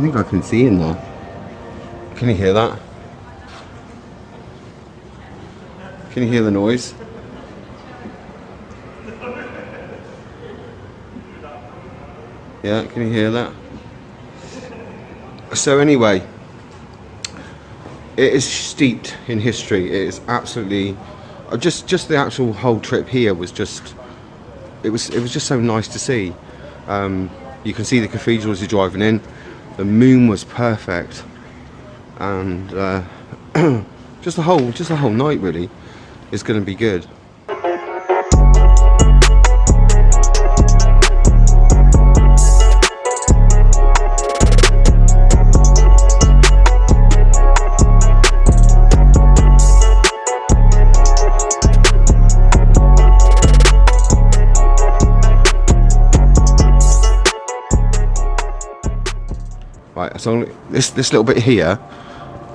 think I can see in there. Can you hear that? Can you hear the noise? Yeah, can you hear that? So anyway, it is steeped in history. It is absolutely just the actual whole trip here was just it was just so nice to see. You can see the cathedral as you're driving in. The moon was perfect, and just the whole night really is going to be good. Right, so this little bit here,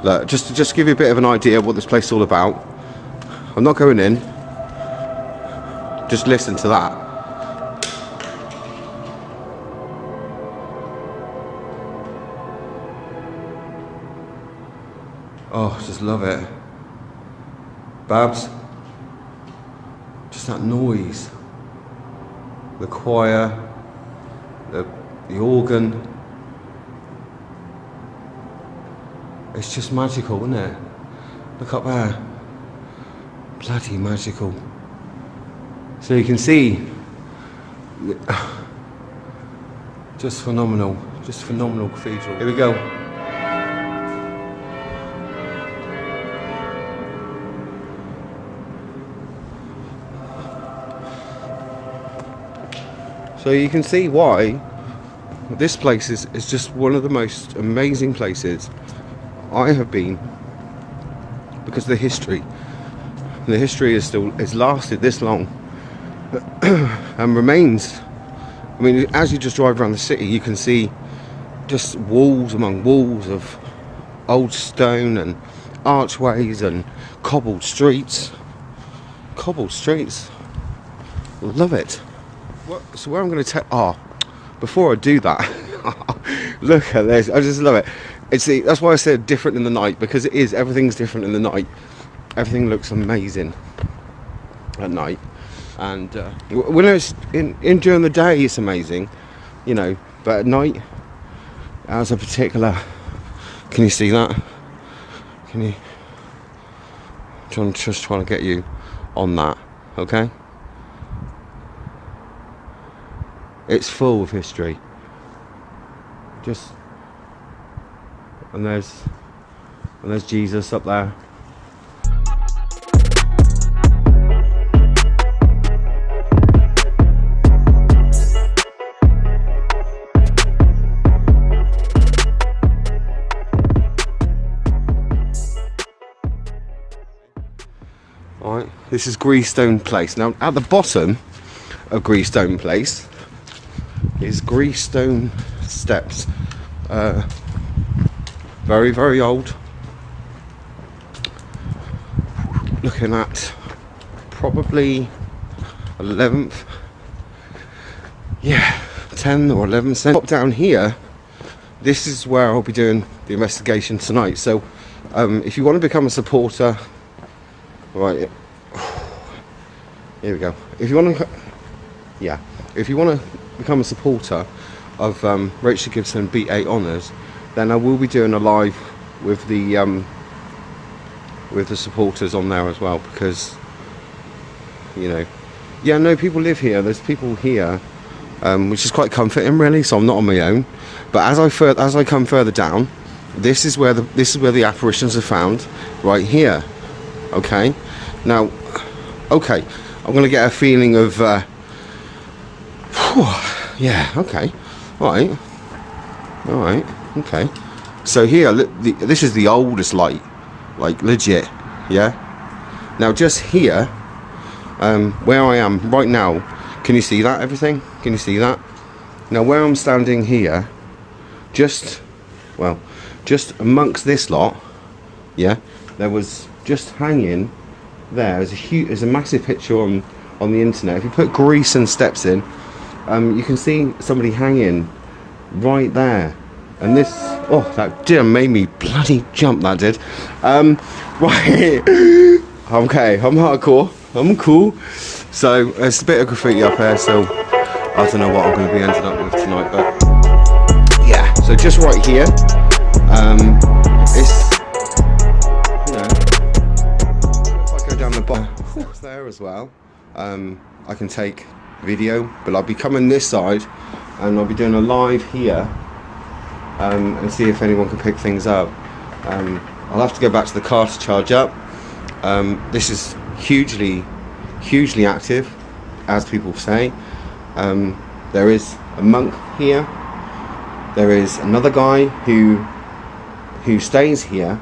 look, just to give you a bit of an idea of what this place is all about. I'm not going in. Just listen to that. Oh, just love it. Babs, just that noise. The choir, the organ. It's just magical, isn't it? Look up there. Bloody magical. So you can see, just phenomenal cathedral. Here we go. So you can see why this place is just one of the most amazing places I have been, because the history is lasted this long and remains. I mean, as you just drive around the city, you can see just walls among walls of old stone and archways and cobbled streets. Love it. So where I'm going to take, before I do that, look at this. I just love it. That's why I said different in the night, because everything's different in the night. Everything looks amazing at night, and when it's in during the day, it's amazing, you know. But at night, as a particular, can you see that? Can you? I'm just trying to get you on that, okay? It's full of history. And there's Jesus up there. Alright, this is Greestone Place. Now at the bottom of Greestone Place is Greestone Steps. Very, very old. Looking at probably 11th, 10 or 11 cent. Up down here, this is where I'll be doing the investigation tonight. So if you want to become a supporter, right, here we go. If you want to become a supporter of Rachel Gibson B8 Honours, then I will be doing a live with the supporters on there as well, because, you know, people live here. There's people here, which is quite comforting, really. So I'm not on my own. But as I come further down, this is where the apparitions are found, right here. Okay. Now, okay, I'm gonna get a feeling of, yeah. Okay. All right. Okay, so here, this is the oldest light, like legit, yeah? Now just here, where I am right now, can you see that, everything? Can you see that? Now where I'm standing here, just amongst this lot, yeah, there was just hanging there, there's a massive picture on the internet. If you put Greestone Steps in, you can see somebody hanging right there. And this, oh, that did made me bloody jump, that did. Right, okay, I'm hardcore, I'm cool. So there's a bit of graffiti up there, so I don't know what I'm going to be ending up with tonight, but yeah. So just right here, it's, you know, if I go down the bottom, steps there as well. I can take video, but I'll be coming this side, and I'll be doing a live here, and see if anyone can pick things up. I'll have to go back to the car to charge up. This is hugely active, as people say. There is a monk here. There is another guy who stays here,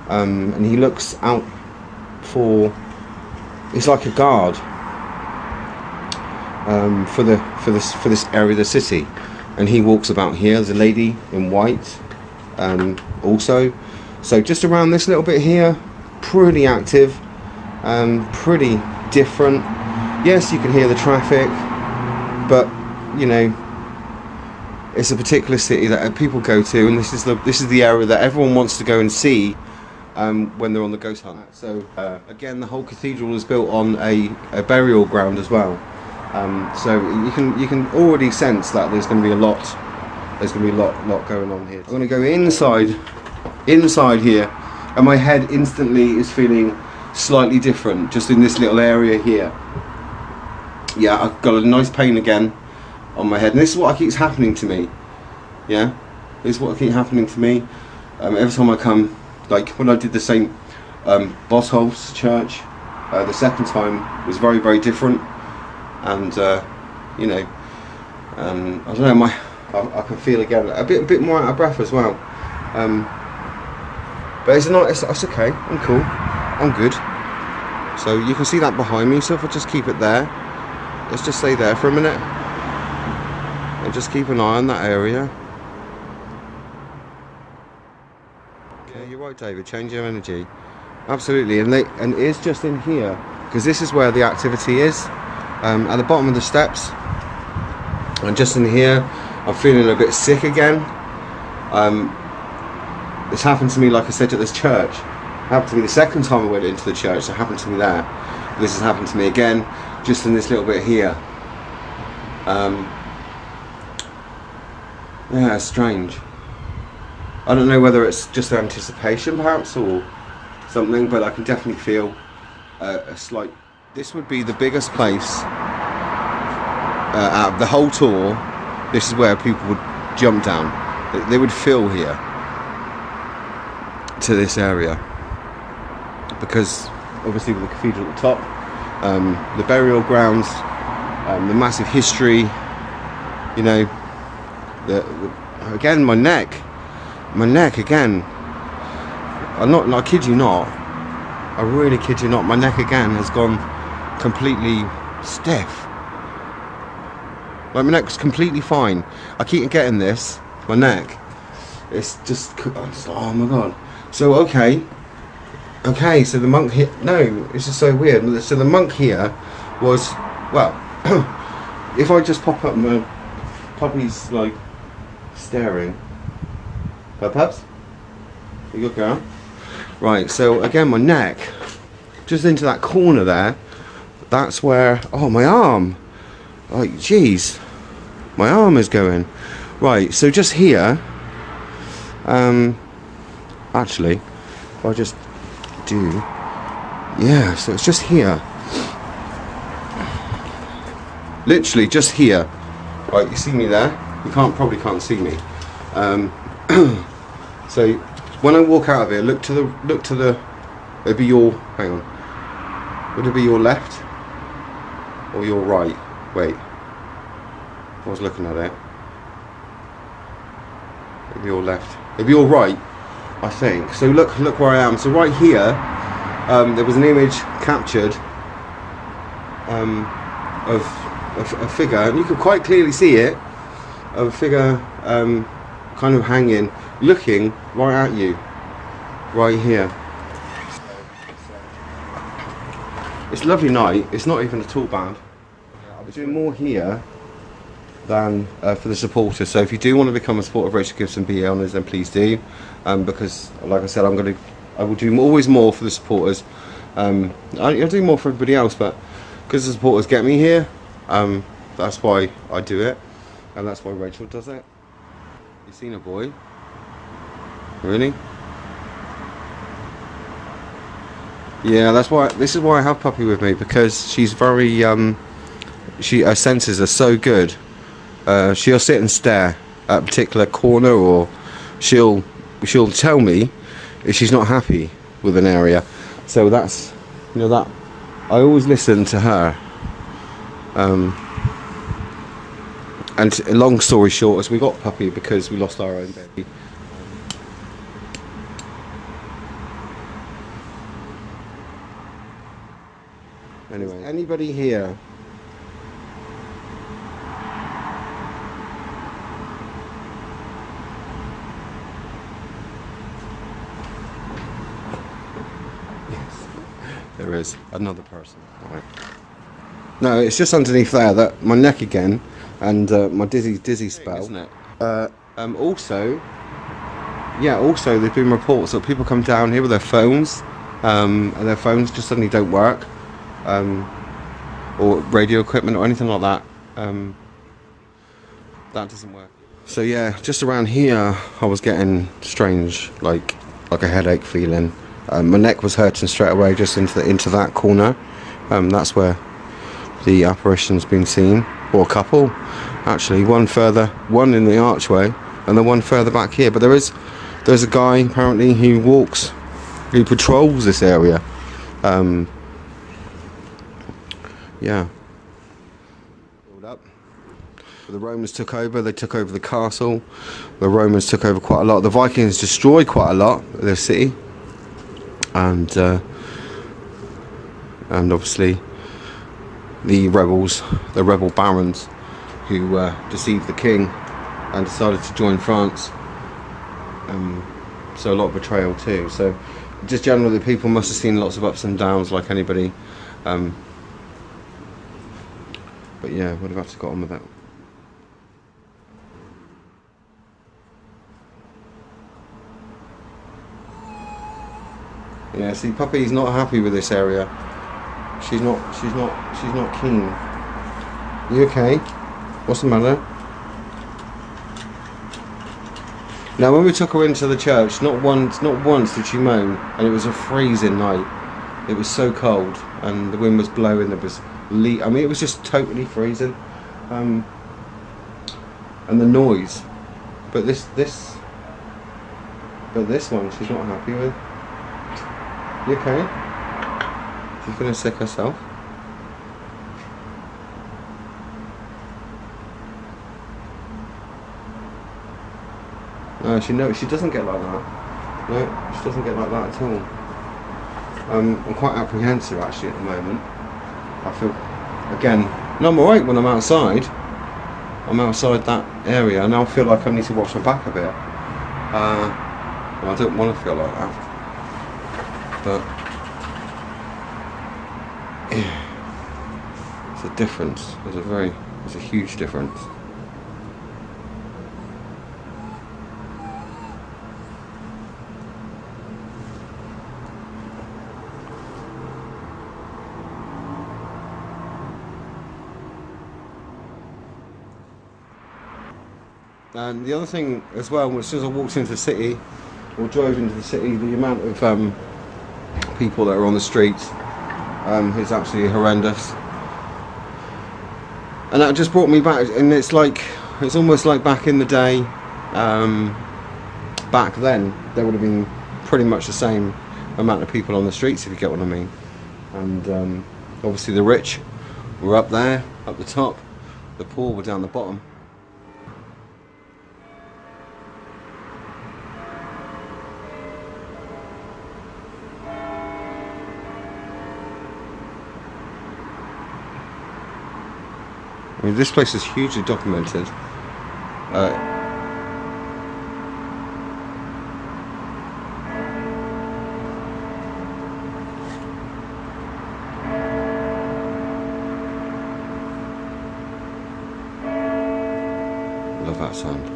and he looks out for. He's like a guard for this area of the city, and he walks about here. There's a lady in white, also. So just around this little bit here, pretty active, pretty different. Yes, you can hear the traffic, but you know, it's a particular city that people go to, and this is the area that everyone wants to go and see when they're on the ghost hunt. So again, the whole cathedral is built on a burial ground as well. So you can already sense that there's going to be a lot. There's going to be a lot going on here. I'm going to go inside here, and my head instantly is feeling slightly different just in this little area here. Yeah, I've got a nice pain again on my head, and this is what keeps happening to me. Yeah, this is what keeps happening to me every time I come. Like when I did the St. Botolph's church, the second time was very different, and you know, I don't know, I can feel again a bit more out of breath as well. But it's not. It's okay. I'm cool. I'm good. So you can see that behind me. So if I just keep it there, let's just stay there for a minute, and just keep an eye on that area. Okay, you're right, David. Change your energy. Absolutely, and it is just in here because this is where the activity is, at the bottom of the steps, and just in here, I'm feeling a bit sick again. This happened to me, like I said, at this church. It happened to me the second time I went into the church. It happened to me there. This has happened to me again, just in this little bit here. Yeah, it's strange. I don't know whether it's just anticipation, perhaps, or something, but I can definitely feel a slight. This would be the biggest place out of the whole tour. This is where people would jump down. They would fill here to this area, because obviously with the cathedral at the top, the burial grounds, the massive history, you know, again my neck again, I kid you not, I really kid you not, my neck again has gone completely stiff. Like my neck's completely fine. I keep getting this, my neck, it's just, oh my god. So okay, so the monk here, no, it's just so weird. So the monk here was, well, if I just pop up my puppy's like staring. Pups? You good girl? Right, so again my neck, just into that corner there, that's where, oh my arm, like jeez, my arm is going. Right, so just here, actually, if I just do, yeah, so it's just here, literally just here. Right, you see me there? You probably can't see me. So when I walk out of here, look to the it'd be your, hang on, would it be your left or your right? Wait, I was looking at it. It'd be your left, it'd be your right, I think. So look where I am. So right here, there was an image captured of a figure, and you could quite clearly see it, of a figure kind of hanging, looking right at you, right here. It's a lovely night. It's not even at all bad. I'll be doing more here, than for the supporters. So if you do want to become a supporter of Rachel Gibson Be Honest, then please do, because like I said, I will do always more for the supporters. I'll do more for everybody else, but because the supporters get me here, that's why I do it, and that's why Rachel does it. You seen a boy? Really? Yeah, that's why. This is why I have Puppy with me, because she's very her senses are so good. She'll sit and stare at a particular corner, or she'll tell me if she's not happy with an area. So that's, that I always listen to her. And long story short, as we got Puppy because we lost our own baby. Anyway, anybody here? Yes, there is another person. Right. No, it's just underneath there, that my neck again, and my dizzy spell, isn't it? Also, there's been reports that people come down here with their phones, and their phones just suddenly don't work, or radio equipment or anything like that. That doesn't work. So yeah, just around here, I was getting strange, like a headache feeling. My neck was hurting straight away, just into that corner. That's where the apparition's been seen, or a couple, actually. One in the archway, and then one further back here. But there's a guy apparently who patrols this area. Yeah. The Romans took over. They took over the castle. The Romans took over quite a lot. The Vikings destroyed quite a lot of the city, and obviously the rebel barons who deceived the king and decided to join France. So a lot of betrayal too. So just generally, the people must have seen lots of ups and downs like anybody. But yeah, would have had to got on with that. Yeah, see, Puppy's not happy with this area. She's not keen. You okay? What's the matter? Now, when we took her into the church, not once did she moan, and it was a freezing night. It was so cold, and the wind was blowing. There was it was just totally freezing, and the noise. But this one, she's not happy with. You okay? She's feeling sick herself. No, she doesn't get like that. No, she doesn't get like that at all. I'm quite apprehensive actually at the moment. I feel, again, no, I'm alright when I'm outside. I'm outside that area, and I feel like I need to watch my back a bit. Well, I don't want to feel like that. But yeah, it's a difference. There's a huge difference. And the other thing as well, as soon as I walked into the city, or drove into the city, the amount of people that are on the streets is absolutely horrendous. And that just brought me back, and it's almost like back in the day, back then, there would have been pretty much the same amount of people on the streets, if you get what I mean. And obviously the rich were up there, up the top, the poor were down the bottom. I mean, this place is hugely documented. love that sound.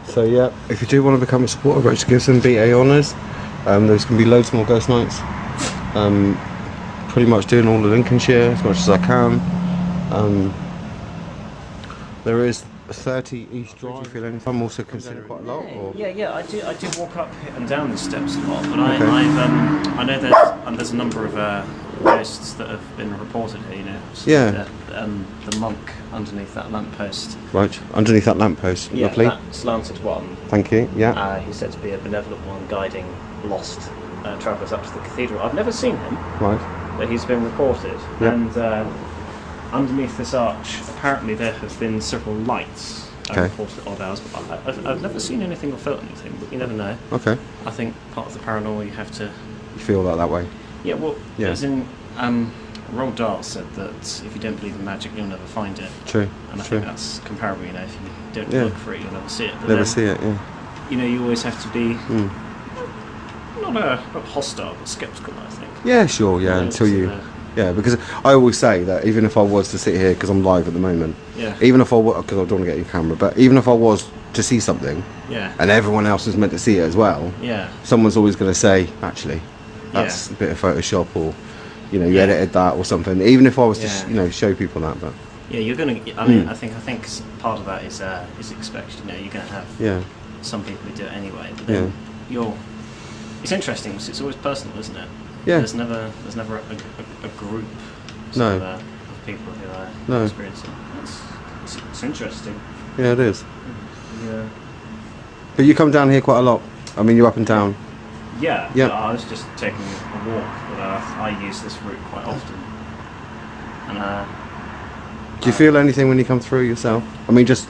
So yeah, if you do want to become a supporter, go to give some BA honours. There's going to be loads more ghost nights. Pretty much doing all of Lincolnshire as much as I can. There is 30 East Drive. I'm also considering quite a lot. Or? Yeah. I do walk up and down the steps a lot, but I know there's a number of ghosts that have been reported here. You know. Yeah. The monk underneath that lamppost. Right, underneath that lamppost. Yeah, lovely. that slanted one. Thank you. Yeah. He's said to be a benevolent one, guiding lost travellers up to the cathedral. I've never seen him. Right. But he's been reported, Yep. and underneath this arch, apparently there have been several lights reported at odd hours. But I've never seen anything or felt anything, but you never know. Okay. I think part of the paranormal, you have to... You feel that way? Yeah, well, Yeah. as in... Roald Dahl said that if you don't believe in magic, you'll never find it. True. And I True. think that's comparable, you know, if you don't Yeah. look for it, you'll never see it. But Never then, see it, yeah. You know, you always have to be not hostile, but sceptical, I think. Yeah, sure, yeah, You know, until so, you... Yeah, because I always say that even if I was to sit here, because I'm live at the moment, Yeah. even if I was, because I don't want to get your camera, but even if I was to see something, Yeah. and everyone else is meant to see it as well, Yeah. someone's always going to say, actually, that's a bit of Photoshop, or, you know, you edited that or something. Even if I was to, you know, show people that, but... Yeah, you're gonna. I mean, I think part of that is expected. You know, you're gonna have some people who do it anyway. But then it's interesting because it's always personal, isn't it? Yeah. There's never a group of people who are experiencing. It's interesting. Yeah, it is. Yeah. But you come down here quite a lot. I mean, you're up and down. Yeah. Yeah. I was just taking a walk, but I use this route quite often. And do you feel anything when you come through yourself? I mean, just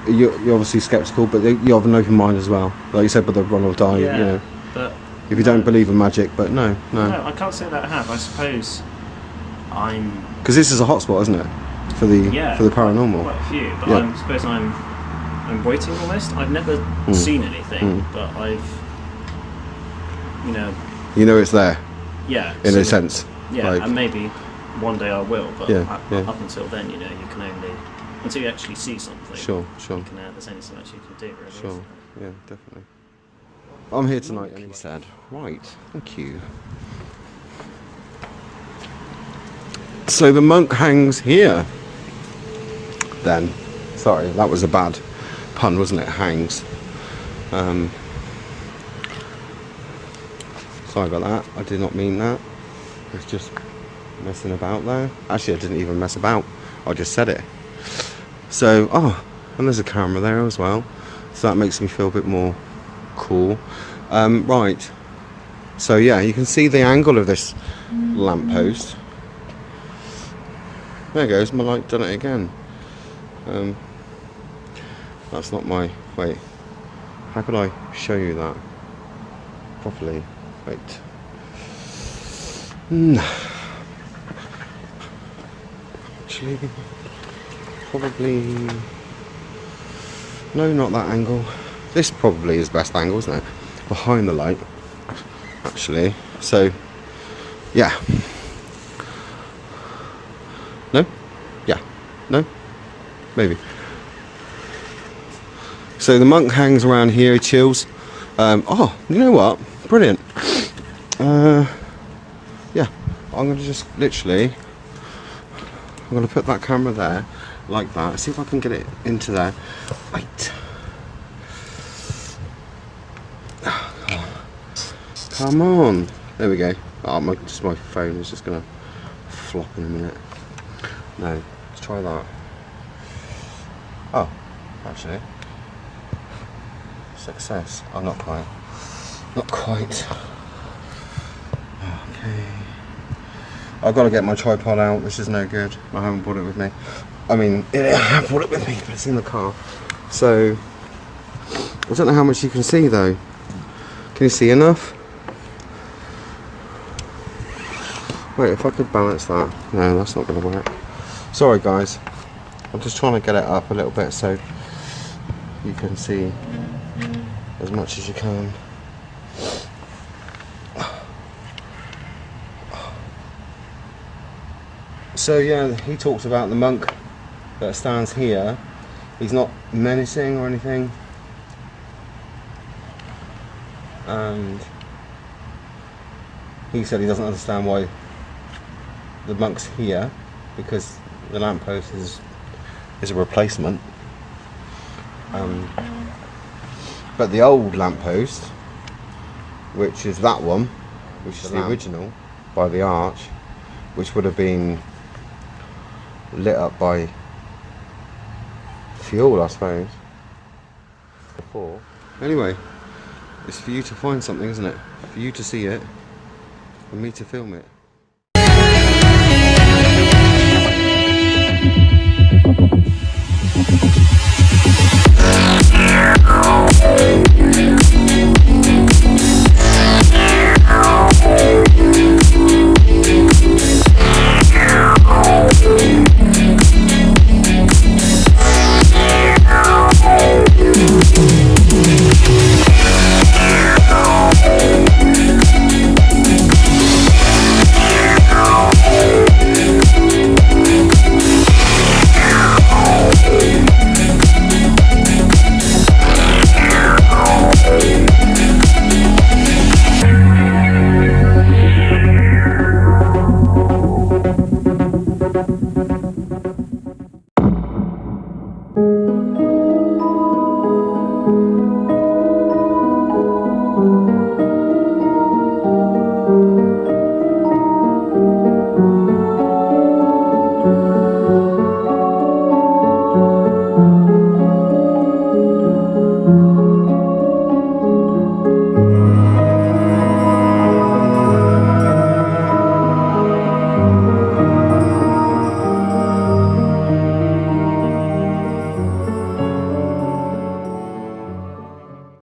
you're obviously sceptical, but you have an open mind as well. Like you said, with the run or die, you know. But if you don't believe in magic, but no. No, I can't say that I have. I suppose I'm... Because this is a hotspot, isn't it? For the paranormal. Quite a few, but I suppose I'm waiting almost. I've never seen anything, but I've... You know it's there. Yeah. In a sense. Yeah, like, and maybe one day I will, but up until then, you know, you can only... Until you actually see something. Sure. You can, there's only so much you can do, really. Sure, yeah, definitely. I'm here tonight, he said. Right, thank you. So the monk hangs here. Then. Sorry, that was a bad pun, wasn't it? Hangs. Sorry about that. I did not mean that. I was just messing about there. Actually, I didn't even mess about. I just said it. So, and there's a camera there as well. So that makes me feel a bit more cool. Right. So yeah, you can see the angle of this lamppost. There goes, my light done it again. That's not my... Wait. How could I show you that properly? Wait. Actually, probably... No, not that angle. This probably is best angle, isn't it? Behind the light, actually. So, yeah. No? Yeah. No? Maybe. So the monk hangs around here, he chills. You know what? Brilliant. Yeah, I'm going to just literally... I'm going to put that camera there, like that. See if I can get it into there. Wait. Come on. There we go. My phone is just going to flop in a minute. No, let's try that. Oh, actually. Success. Oh, not quite. Not quite. Okay. I've got to get my tripod out, which is no good. I haven't brought it with me. I mean, I have brought it with me, but it's in the car. So I don't know how much you can see though. Can you see enough? Wait, if I could balance that. No, that's not going to work. Sorry guys, I'm just trying to get it up a little bit so you can see as much as you can. So yeah, he talks about the monk that stands here. He's not menacing or anything, and he said he doesn't understand why the monk's here, because the lamppost is a replacement. But the old lamppost, which is that one, which is the original by the arch, which would have been lit up by fuel, I suppose. Before. Anyway, it's for you to find something, isn't it? For you to see it, for me to film it.